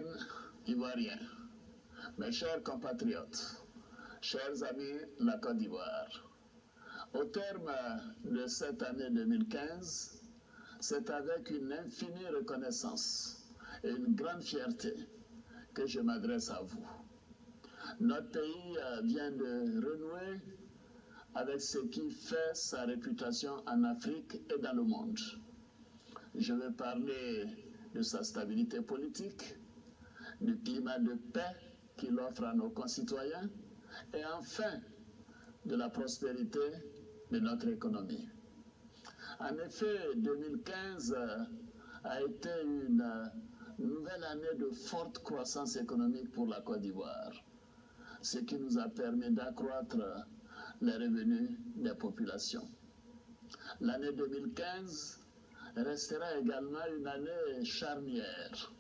Capitaine ivoirien, mes chers compatriotes, chers amis de la Côte d'Ivoire, au terme de cette année 2015, c'est avec une infinie reconnaissance et une grande fierté que je m'adresse à vous. Notre pays vient de renouer avec ce qui fait sa réputation en Afrique et dans le monde. Je vais parler de sa stabilité politique, du climat de paix qu'il offre à nos concitoyens et enfin de la prospérité de notre économie. En effet, 2015 a été une nouvelle année de forte croissance économique pour la Côte d'Ivoire, ce qui nous a permis d'accroître les revenus des populations. L'année 2015 restera également une année charnière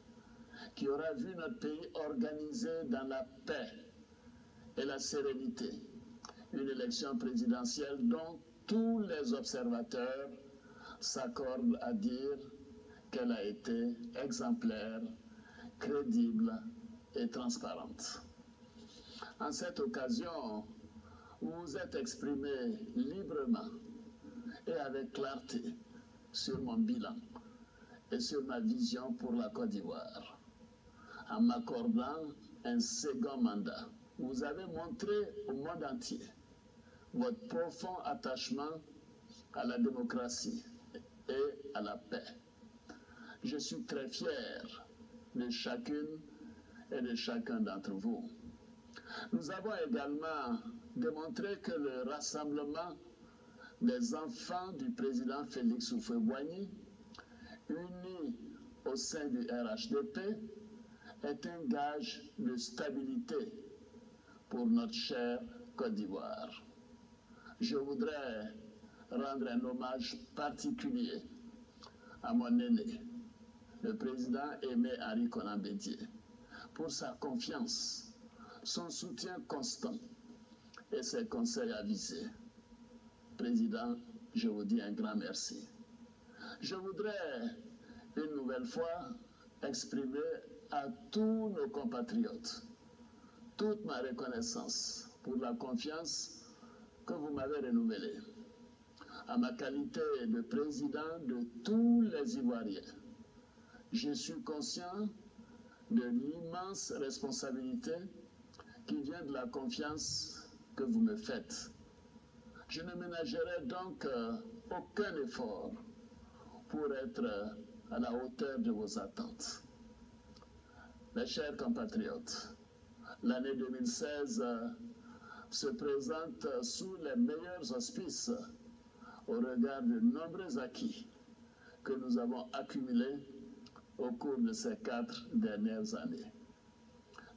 qui aura vu notre pays organisé dans la paix et la sérénité. Une élection présidentielle dont tous les observateurs s'accordent à dire qu'elle a été exemplaire, crédible et transparente. En cette occasion, vous vous êtes exprimé librement et avec clarté sur mon bilan et sur ma vision pour la Côte d'Ivoire. En m'accordant un second mandat, vous avez montré au monde entier votre profond attachement à la démocratie et à la paix. Je suis très fier de chacune et de chacun d'entre vous. Nous avons également démontré que le rassemblement des enfants du président Félix Houphouët-Boigny, unis au sein du RHDP, est un gage de stabilité pour notre chère Côte d'Ivoire. Je voudrais rendre un hommage particulier à mon aîné, le président Aimé Henri Konan Bédié, pour sa confiance, son soutien constant et ses conseils avisés. Président, je vous dis un grand merci. Je voudrais une nouvelle fois exprimer à tous nos compatriotes toute ma reconnaissance pour la confiance que vous m'avez renouvelée. À ma qualité de président de tous les Ivoiriens, je suis conscient de l'immense responsabilité qui vient de la confiance que vous me faites. Je ne ménagerai donc aucun effort pour être à la hauteur de vos attentes. Mes chers compatriotes, l'année 2016 se présente sous les meilleurs auspices au regard de nombreux acquis que nous avons accumulés au cours de ces 4 dernières années.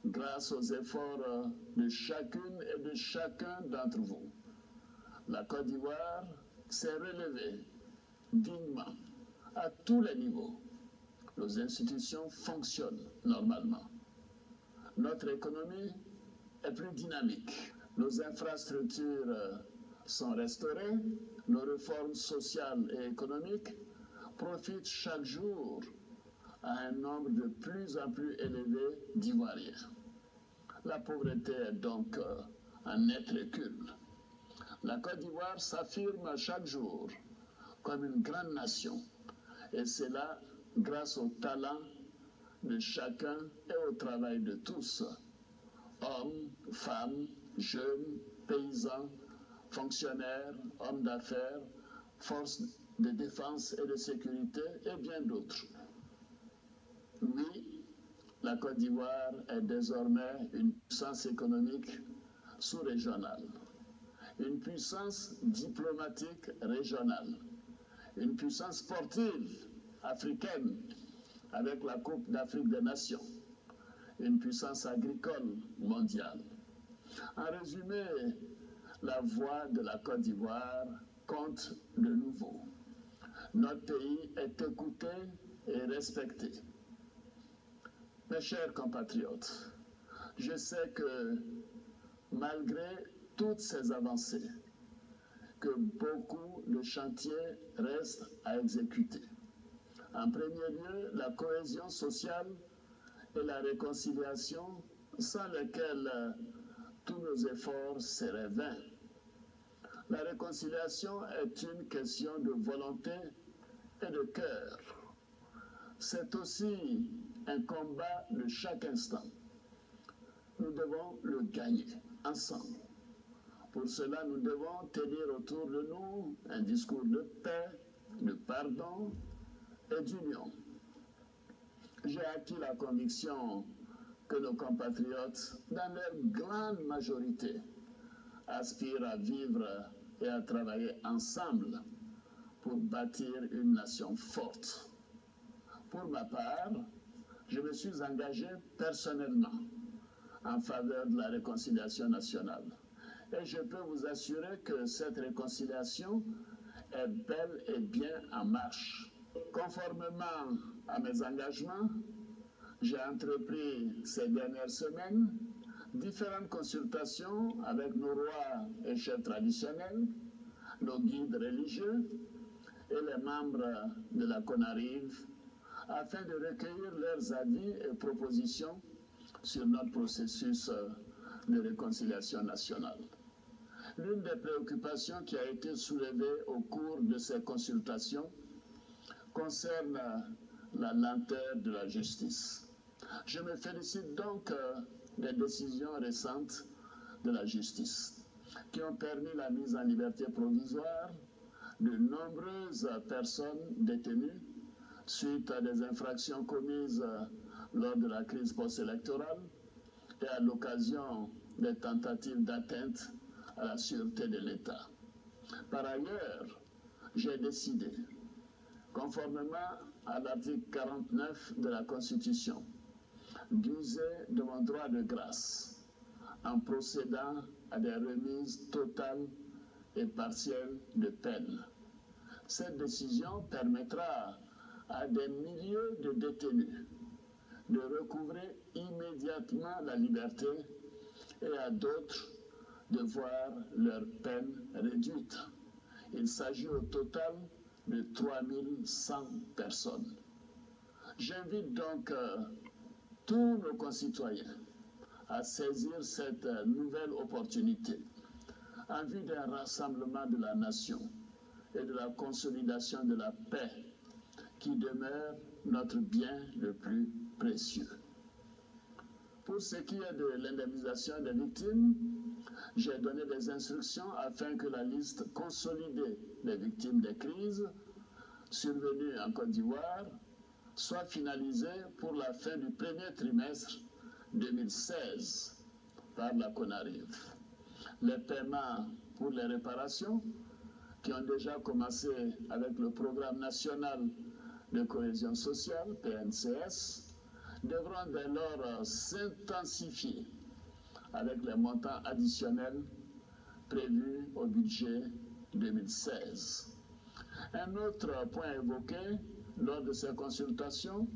Grâce aux efforts de chacune et de chacun d'entre vous, la Côte d'Ivoire s'est relevée dignement à tous les niveaux. Nos institutions fonctionnent normalement. Notre économie est plus dynamique. Nos infrastructures sont restaurées. Nos réformes sociales et économiques profitent chaque jour à un nombre de plus en plus élevé d'Ivoiriens. La pauvreté est donc en net recul. La Côte d'Ivoire s'affirme chaque jour comme une grande nation, et cela grâce au talent de chacun et au travail de tous, hommes, femmes, jeunes, paysans, fonctionnaires, hommes d'affaires, forces de défense et de sécurité et bien d'autres. Oui, la Côte d'Ivoire est désormais une puissance économique sous-régionale, une puissance diplomatique régionale, une puissance sportive africaine avec la Coupe d'Afrique des Nations, une puissance agricole mondiale. En résumé, la voix de la Côte d'Ivoire compte de nouveau. Notre pays est écouté et respecté. Mes chers compatriotes, je sais que malgré toutes ces avancées, que beaucoup de chantiers restent à exécuter. En premier lieu, la cohésion sociale et la réconciliation sans lesquelles tous nos efforts seraient vains. La réconciliation est une question de volonté et de cœur. C'est aussi un combat de chaque instant. Nous devons le gagner ensemble. Pour cela, nous devons tenir autour de nous un discours de paix, de pardon et d'union. J'ai acquis la conviction que nos compatriotes, dans leur grande majorité, aspirent à vivre et à travailler ensemble pour bâtir une nation forte. Pour ma part, je me suis engagé personnellement en faveur de la réconciliation nationale. Et je peux vous assurer que cette réconciliation est bel et bien en marche. Conformément à mes engagements, j'ai entrepris ces dernières semaines différentes consultations avec nos rois et chefs traditionnels, nos guides religieux et les membres de la CONARIV afin de recueillir leurs avis et propositions sur notre processus de réconciliation nationale. L'une des préoccupations qui a été soulevée au cours de ces consultations concerne la lenteur de la justice. Je me félicite donc des décisions récentes de la justice qui ont permis la mise en liberté provisoire de nombreuses personnes détenues suite à des infractions commises lors de la crise post-électorale et à l'occasion des tentatives d'atteinte à la sûreté de l'État. Par ailleurs, j'ai décidé, conformément à l'article 49 de la Constitution, d'user de mon droit de grâce en procédant à des remises totales et partielles de peine. Cette décision permettra à des milliers de détenus de recouvrer immédiatement la liberté et à d'autres de voir leur peine réduite. Il s'agit au total de 3100 personnes. J'invite donc tous nos concitoyens à saisir cette nouvelle opportunité en vue d'un rassemblement de la nation et de la consolidation de la paix qui demeure notre bien le plus précieux. Pour ce qui est de l'indemnisation des victimes, j'ai donné des instructions afin que la liste consolidée des victimes des crises survenues en Côte d'Ivoire soit finalisée pour la fin du premier trimestre 2016 par la CONARIV. Les paiements pour les réparations, qui ont déjà commencé avec le Programme national de cohésion sociale, PNCS, devront dès lors s'intensifier avec les montants additionnels prévus au budget 2016. Un autre point évoqué lors de ces consultations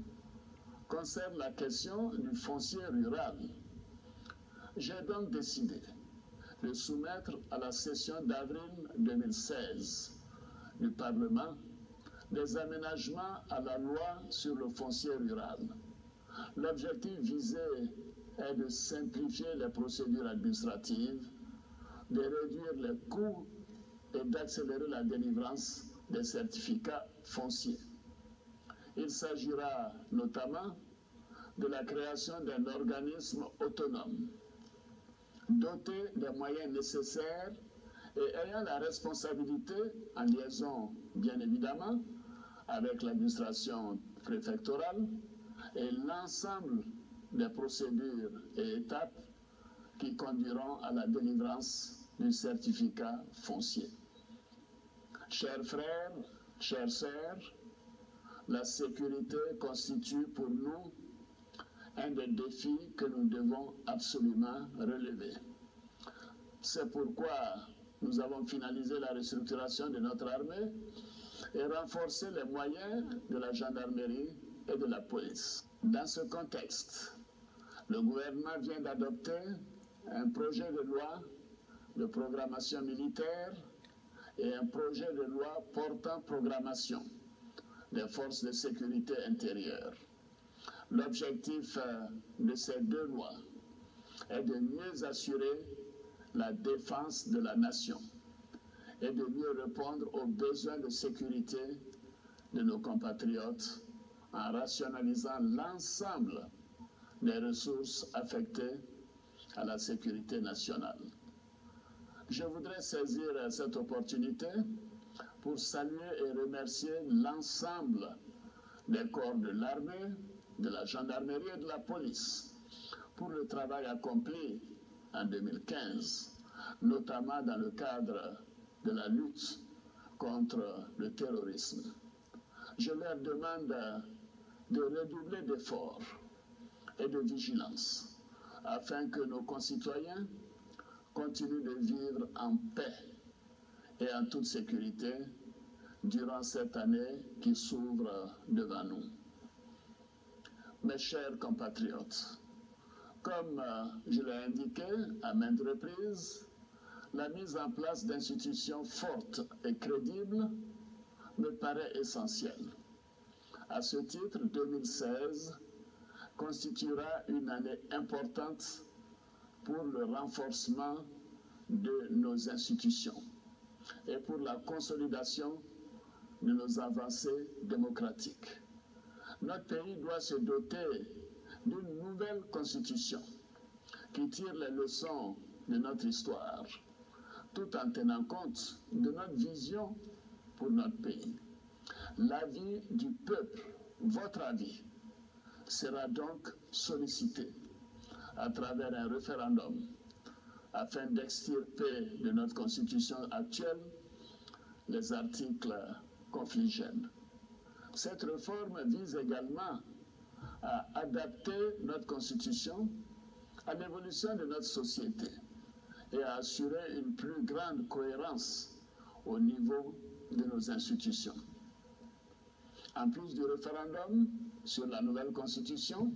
concerne la question du foncier rural. J'ai donc décidé de soumettre à la session d'avril 2016 du Parlement des aménagements à la loi sur le foncier rural. L'objectif visé est de simplifier les procédures administratives, de réduire les coûts et d'accélérer la délivrance des certificats fonciers. Il s'agira notamment de la création d'un organisme autonome, doté des moyens nécessaires et ayant la responsabilité, en liaison bien évidemment avec l'administration préfectorale et l'ensemble des procédures et étapes qui conduiront à la délivrance du certificat foncier. Chers frères, chères sœurs, la sécurité constitue pour nous un des défis que nous devons absolument relever. C'est pourquoi nous avons finalisé la restructuration de notre armée et renforcé les moyens de la gendarmerie et de la police. Dans ce contexte, le gouvernement vient d'adopter un projet de loi de programmation militaire et un projet de loi portant programmation des forces de sécurité intérieure. L'objectif de ces deux lois est de mieux assurer la défense de la nation et de mieux répondre aux besoins de sécurité de nos compatriotes en rationalisant l'ensemble des ressources affectées à la sécurité nationale. Je voudrais saisir cette opportunité pour saluer et remercier l'ensemble des corps de l'armée, de la gendarmerie et de la police pour le travail accompli en 2015, notamment dans le cadre de la lutte contre le terrorisme. Je leur demande de redoubler d'efforts et de vigilance afin que nos concitoyens continuent de vivre en paix et en toute sécurité durant cette année qui s'ouvre devant nous. Mes chers compatriotes, comme je l'ai indiqué à maintes reprises, la mise en place d'institutions fortes et crédibles me paraît essentielle. À ce titre, 2016 constituera une année importante pour le renforcement de nos institutions et pour la consolidation de nos avancées démocratiques. Notre pays doit se doter d'une nouvelle constitution qui tire les leçons de notre histoire, tout en tenant compte de notre vision pour notre pays. L'avis du peuple, votre avis, sera donc sollicité à travers un référendum afin d'extirper de notre constitution actuelle les articles confligènes. Cette réforme vise également à adapter notre constitution à l'évolution de notre société et à assurer une plus grande cohérence au niveau de nos institutions. En plus du référendum sur la nouvelle constitution,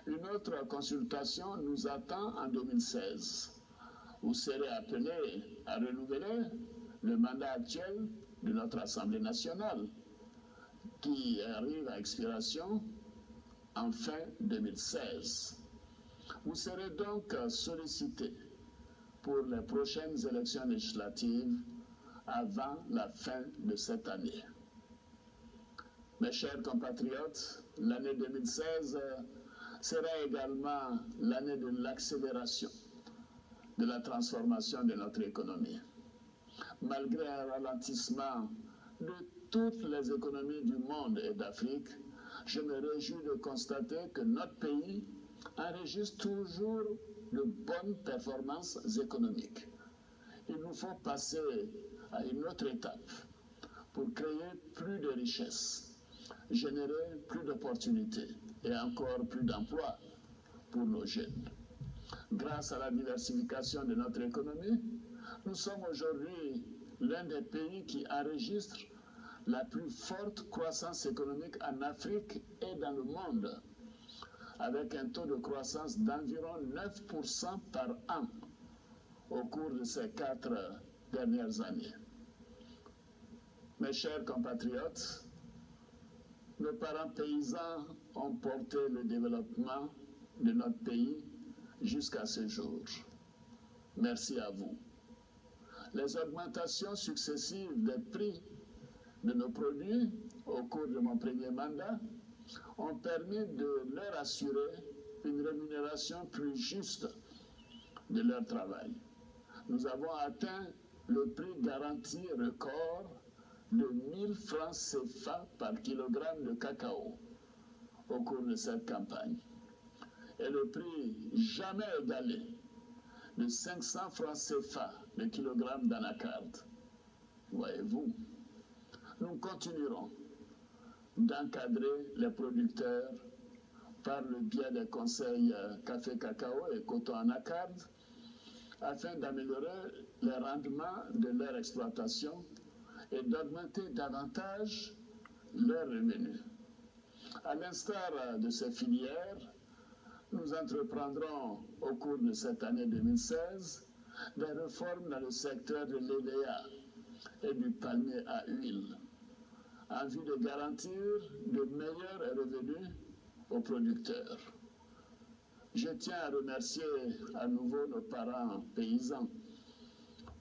une autre consultation nous attend en 2016. Vous serez appelés à renouveler le mandat actuel de notre Assemblée nationale qui arrive à expiration en fin 2016. Vous serez donc sollicités pour les prochaines élections législatives avant la fin de cette année. Mes chers compatriotes, l'année 2016 sera également l'année de l'accélération de la transformation de notre économie. Malgré un ralentissement de toutes les économies du monde et d'Afrique, je me réjouis de constater que notre pays enregistre toujours de bonnes performances économiques. Il nous faut passer à une autre étape pour créer plus de richesses, générer plus d'opportunités et encore plus d'emplois pour nos jeunes. Grâce à la diversification de notre économie, nous sommes aujourd'hui l'un des pays qui enregistre la plus forte croissance économique en Afrique et dans le monde, avec un taux de croissance d'environ 9% par an au cours de ces 4 dernières années. Mes chers compatriotes, nos parents paysans ont porté le développement de notre pays jusqu'à ce jour. Merci à vous. Les augmentations successives des prix de nos produits au cours de mon premier mandat ont permis de leur assurer une rémunération plus juste de leur travail. Nous avons atteint le prix garanti record de 1000 francs CFA par kilogramme de cacao au cours de cette campagne et le prix jamais égalé de 500 francs CFA de kilogramme d'anacarde. Voyez-vous, nous continuerons d'encadrer les producteurs par le biais des conseils café, cacao et coton anacarde afin d'améliorer les rendements de leur exploitation et d'augmenter davantage leurs revenus. À l'instar de ces filières, nous entreprendrons au cours de cette année 2016 des réformes dans le secteur de l'EDA et du palmier à huile, en vue de garantir de meilleurs revenus aux producteurs. Je tiens à remercier à nouveau nos parents paysans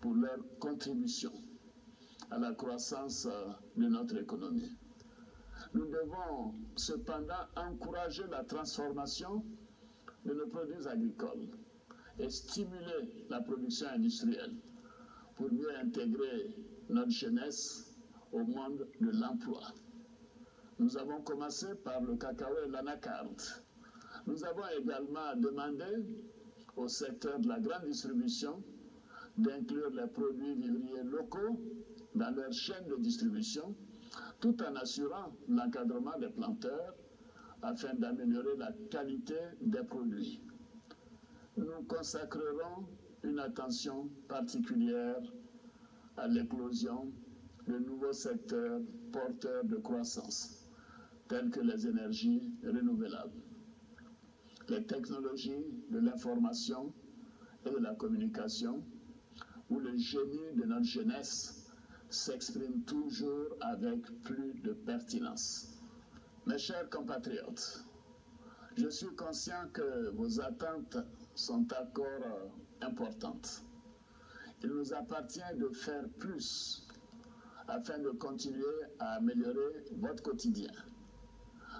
pour leur contribution à la croissance de notre économie. Nous devons cependant encourager la transformation de nos produits agricoles et stimuler la production industrielle pour mieux intégrer notre jeunesse au monde de l'emploi. Nous avons commencé par le cacao et l'anacarde. Nous avons également demandé au secteur de la grande distribution d'inclure les produits vivriers locaux dans leur chaîne de distribution, tout en assurant l'encadrement des planteurs afin d'améliorer la qualité des produits. Nous consacrerons une attention particulière à l'éclosion de nouveaux secteurs porteurs de croissance, tels que les énergies renouvelables, les technologies de l'information et de la communication, où le génie de notre jeunesse s'exprime toujours avec plus de pertinence. Mes chers compatriotes, je suis conscient que vos attentes sont encore importantes. Il nous appartient de faire plus afin de continuer à améliorer votre quotidien.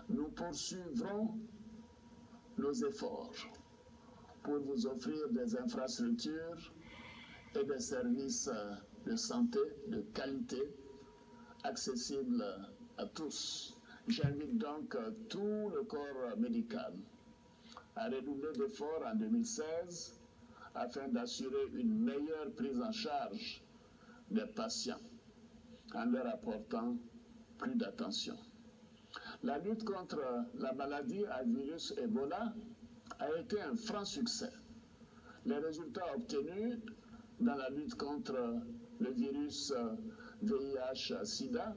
Nous poursuivrons nos efforts pour vous offrir des infrastructures et des services de santé de qualité accessibles à tous. J'invite donc tout le corps médical à redoubler d'efforts en 2016 afin d'assurer une meilleure prise en charge des patients en leur apportant plus d'attention. La lutte contre la maladie à virus Ebola a été un franc succès. Les résultats obtenus dans la lutte contre le virus VIH-Sida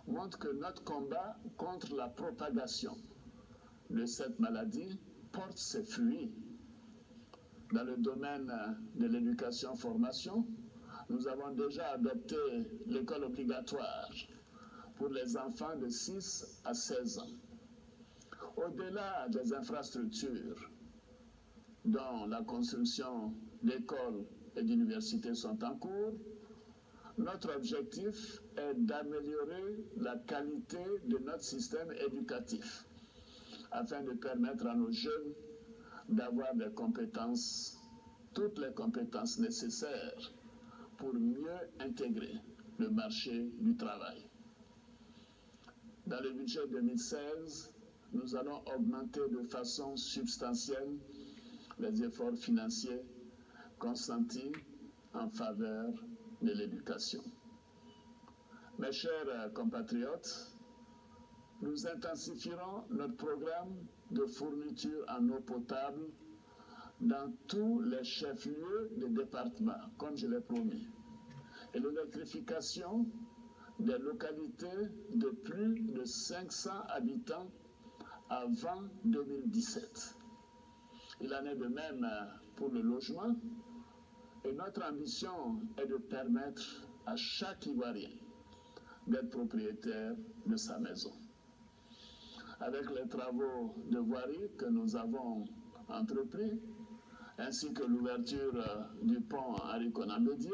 montrent que notre combat contre la propagation de cette maladie porte ses fruits. Dans le domaine de l'éducation-formation, nous avons déjà adopté l'école obligatoire pour les enfants de 6 à 16 ans. Au-delà des infrastructures, dont la construction d'écoles et d'universités sont en cours, notre objectif est d'améliorer la qualité de notre système éducatif afin de permettre à nos jeunes d'avoir des compétences, toutes les compétences nécessaires pour mieux intégrer le marché du travail. Dans le budget 2016, nous allons augmenter de façon substantielle les efforts financiers consentis en faveur de l'éducation. Mes chers compatriotes, nous intensifierons notre programme de fourniture en eau potable dans tous les chefs-lieux des départements, comme je l'ai promis, et l'électrification des localités de plus de 500 habitants avant 2017. Il en est de même pour le logement, et notre ambition est de permettre à chaque Ivoirien d'être propriétaire de sa maison. Avec les travaux de voirie que nous avons entrepris, ainsi que l'ouverture du pont Henri Konan Bédié,